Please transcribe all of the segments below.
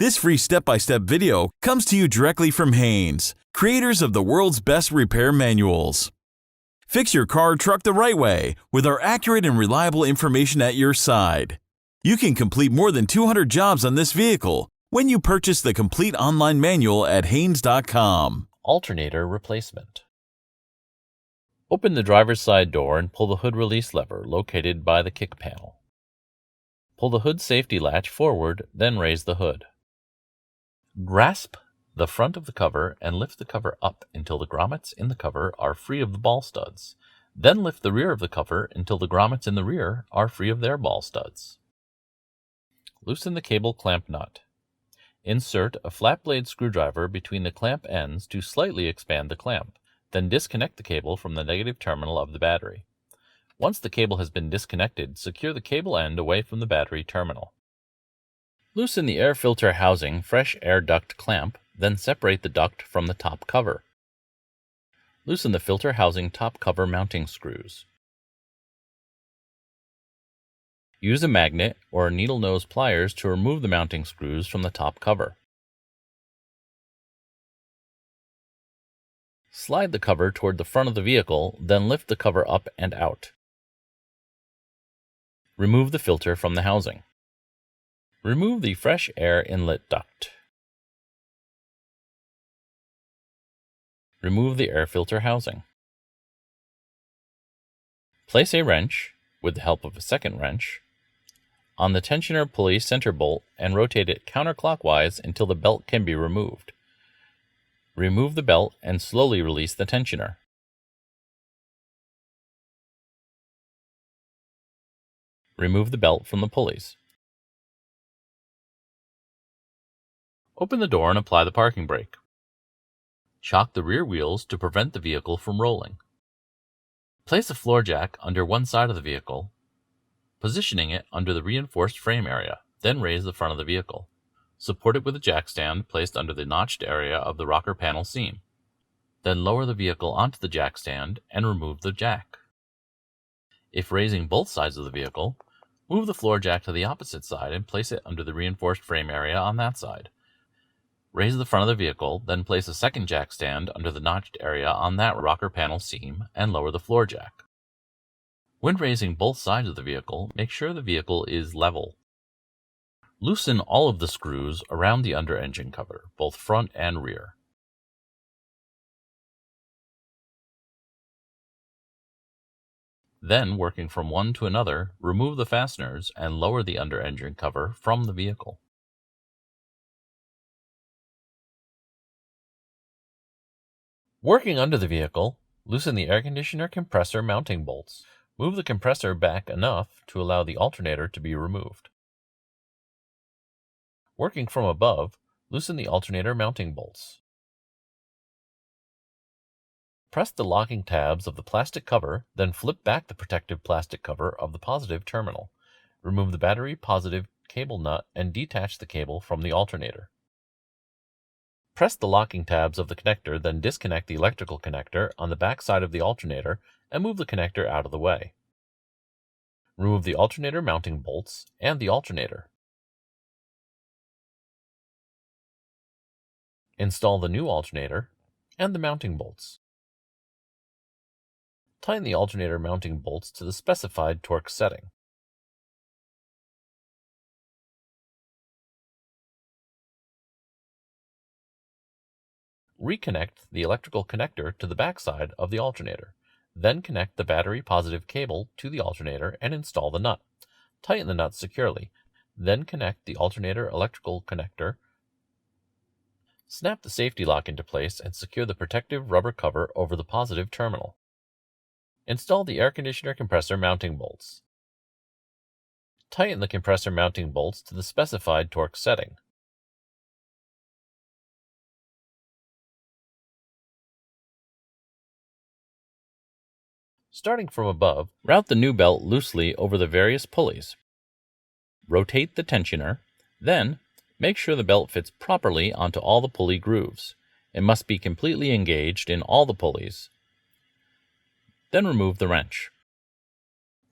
This free step-by-step video comes to you directly from Haynes, creators of the world's best repair manuals. Fix your car or truck the right way with our accurate and reliable information at your side. You can complete more than 200 jobs on this vehicle when you purchase the complete online manual at Haynes.com. Alternator replacement. Open the driver's side door and pull the hood release lever located by the kick panel. Pull the hood safety latch forward, then raise the hood. Grasp the front of the cover and lift the cover up until the grommets in the cover are free of the ball studs. Then lift the rear of the cover until the grommets in the rear are free of their ball studs. Loosen the cable clamp nut. Insert a flat blade screwdriver between the clamp ends to slightly expand the clamp. Then disconnect the cable from the negative terminal of the battery. Once the cable has been disconnected, secure the cable end away from the battery terminal. Loosen the air filter housing fresh air duct clamp, then separate the duct from the top cover. Loosen the filter housing top cover mounting screws. Use a magnet or needle nose pliers to remove the mounting screws from the top cover. Slide the cover toward the front of the vehicle, then lift the cover up and out. Remove the filter from the housing. Remove the fresh air inlet duct. Remove the air filter housing. Place a wrench, with the help of a second wrench, on the tensioner pulley center bolt and rotate it counterclockwise until the belt can be removed. Remove the belt and slowly release the tensioner. Remove the belt from the pulleys. Open the door and apply the parking brake. Chock the rear wheels to prevent the vehicle from rolling. Place a floor jack under one side of the vehicle, positioning it under the reinforced frame area, then raise the front of the vehicle. Support it with a jack stand placed under the notched area of the rocker panel seam. Then lower the vehicle onto the jack stand and remove the jack. If raising both sides of the vehicle, move the floor jack to the opposite side and place it under the reinforced frame area on that side. Raise the front of the vehicle, then place a second jack stand under the notched area on that rocker panel seam and lower the floor jack. When raising both sides of the vehicle, make sure the vehicle is level. Loosen all of the screws around the under-engine cover, both front and rear. Then, working from one to another, remove the fasteners and lower the under-engine cover from the vehicle. Working under the vehicle, loosen the air conditioner compressor mounting bolts. Move the compressor back enough to allow the alternator to be removed. Working from above, loosen the alternator mounting bolts. Press the locking tabs of the plastic cover, then flip back the protective plastic cover of the positive terminal. Remove the battery positive cable nut and detach the cable from the alternator. Press the locking tabs of the connector, then disconnect the electrical connector on the back side of the alternator and move the connector out of the way. Remove the alternator mounting bolts and the alternator. Install the new alternator and the mounting bolts. Tighten the alternator mounting bolts to the specified torque setting. Reconnect the electrical connector to the backside of the alternator. Then connect the battery positive cable to the alternator and install the nut. Tighten the nut securely. Then connect the alternator electrical connector. Snap the safety lock into place and secure the protective rubber cover over the positive terminal. Install the air conditioner compressor mounting bolts. Tighten the compressor mounting bolts to the specified torque setting. Starting from above, route the new belt loosely over the various pulleys. Rotate the tensioner, then make sure the belt fits properly onto all the pulley grooves. It must be completely engaged in all the pulleys. Then remove the wrench.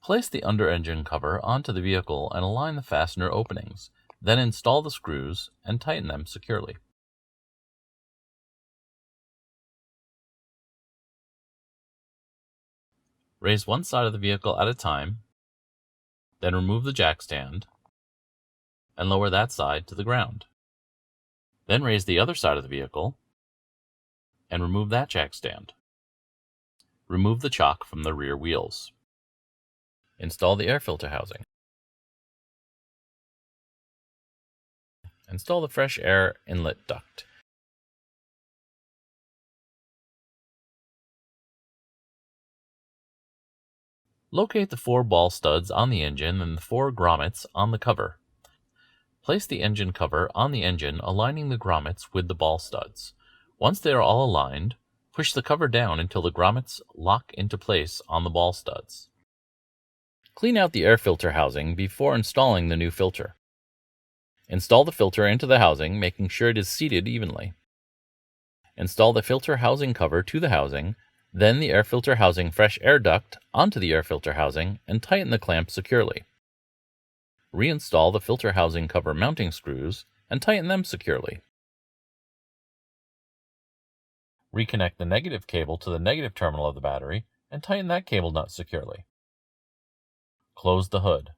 Place the under-engine cover onto the vehicle and align the fastener openings. Then install the screws and tighten them securely. Raise one side of the vehicle at a time, then remove the jack stand and lower that side to the ground. Then raise the other side of the vehicle and remove that jack stand. Remove the chock from the rear wheels. Install the air filter housing. Install the fresh air inlet duct. Locate the 4 ball studs on the engine and the 4 grommets on the cover. Place the engine cover on the engine, aligning the grommets with the ball studs. Once they are all aligned, push the cover down until the grommets lock into place on the ball studs. Clean out the air filter housing before installing the new filter. Install the filter into the housing, making sure it is seated evenly. Install the filter housing cover to the housing, then the air filter housing fresh air duct onto the air filter housing, and tighten the clamp securely. Reinstall the filter housing cover mounting screws and tighten them securely. Reconnect the negative cable to the negative terminal of the battery and tighten that cable nut securely. Close the hood.